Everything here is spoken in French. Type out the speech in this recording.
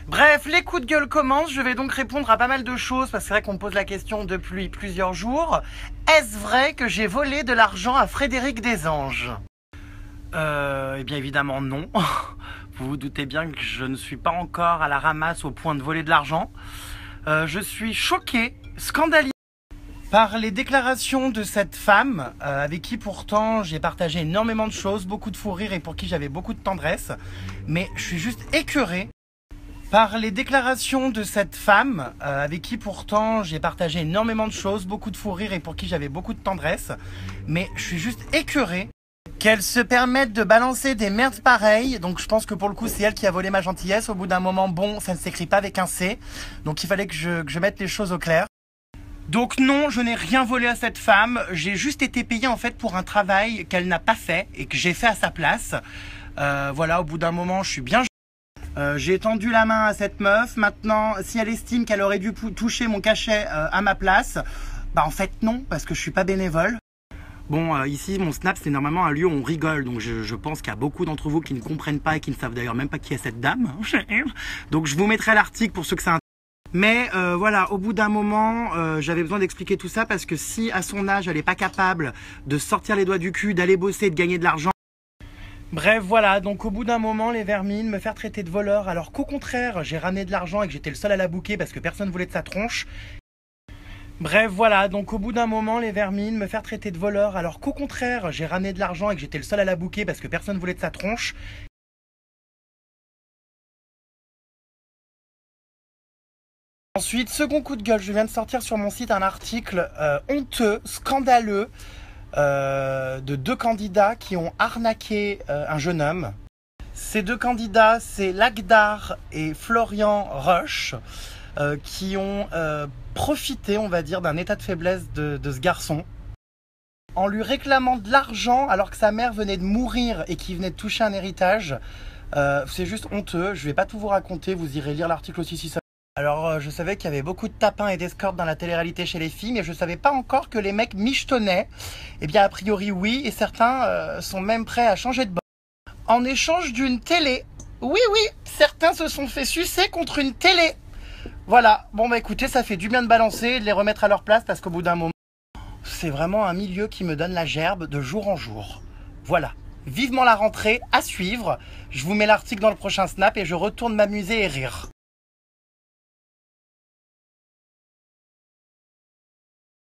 Bref, les coups de gueule commencent. Je vais donc répondre à pas mal de choses parce que c'est vrai qu'on me pose la question depuis plusieurs jours. Est-ce vrai que j'ai volé de l'argent à Frédéric Desanges ? Eh bien évidemment non. Vous vous doutez bien que je ne suis pas encore à la ramasse au point de voler de l'argent. Je suis choqué, scandalisé par les déclarations de cette femme avec qui pourtant j'ai partagé énormément de choses, beaucoup de fou rire et pour qui j'avais beaucoup de tendresse. Mais je suis juste écœuré par les déclarations de cette femme avec qui pourtant j'ai partagé énormément de choses, beaucoup de fou rire et pour qui j'avais beaucoup de tendresse. Mais je suis juste écœuré qu'elle se permette de balancer des merdes pareilles. Donc je pense que pour le coup c'est elle qui a volé ma gentillesse. Au bout d'un moment, bon, ça ne s'écrit pas avec un C. Donc il fallait que je mette les choses au clair. Donc non, je n'ai rien volé à cette femme. J'ai juste été payé en fait pour un travail qu'elle n'a pas fait et que j'ai fait à sa place. Voilà, au bout d'un moment, je suis bien... j'ai tendu la main à cette meuf. Maintenant, si elle estime qu'elle aurait dû toucher mon cachet à ma place, bah en fait non, parce que je suis pas bénévole. Bon, ici, mon Snap, c'est normalement un lieu où on rigole. Donc, je pense qu'il y a beaucoup d'entre vous qui ne comprennent pas et qui ne savent d'ailleurs même pas qui est cette dame. Donc, je vous mettrai l'article pour ceux que ça intéresse. Mais voilà, au bout d'un moment, j'avais besoin d'expliquer tout ça parce que si, à son âge, elle n'est pas capable de sortir les doigts du cul, d'aller bosser, de gagner de l'argent. Bref, voilà, donc au bout d'un moment, les vermines, me faire traiter de voleur, alors qu'au contraire, j'ai ramené de l'argent et que j'étais le seul à la bouquer parce que personne voulait de sa tronche. Bref, voilà, donc au bout d'un moment, les vermines, me faire traiter de voleur, alors qu'au contraire, j'ai ramené de l'argent et que j'étais le seul à la bouquer parce que personne voulait de sa tronche. Ensuite, second coup de gueule, je viens de sortir sur mon site un article honteux, scandaleux, de deux candidats qui ont arnaqué un jeune homme. Ces deux candidats, c'est Lagdar et Florian Roche, qui ont profité, on va dire, d'un état de faiblesse de ce garçon, en lui réclamant de l'argent alors que sa mère venait de mourir et qu'il venait de toucher un héritage. C'est juste honteux, je vais pas tout vous raconter, vous irez lire l'article aussi si ça... Alors, je savais qu'il y avait beaucoup de tapins et d'escortes dans la télé-réalité chez les filles, mais je savais pas encore que les mecs michetonnaient. Eh bien, a priori, oui, et certains sont même prêts à changer de bord en échange d'une télé. Oui, oui, certains se sont fait sucer contre une télé. Voilà, bon bah écoutez, ça fait du bien de balancer et de les remettre à leur place parce qu'au bout d'un moment, c'est vraiment un milieu qui me donne la gerbe de jour en jour. Voilà, vivement la rentrée, à suivre. Je vous mets l'article dans le prochain Snap et je retourne m'amuser et rire.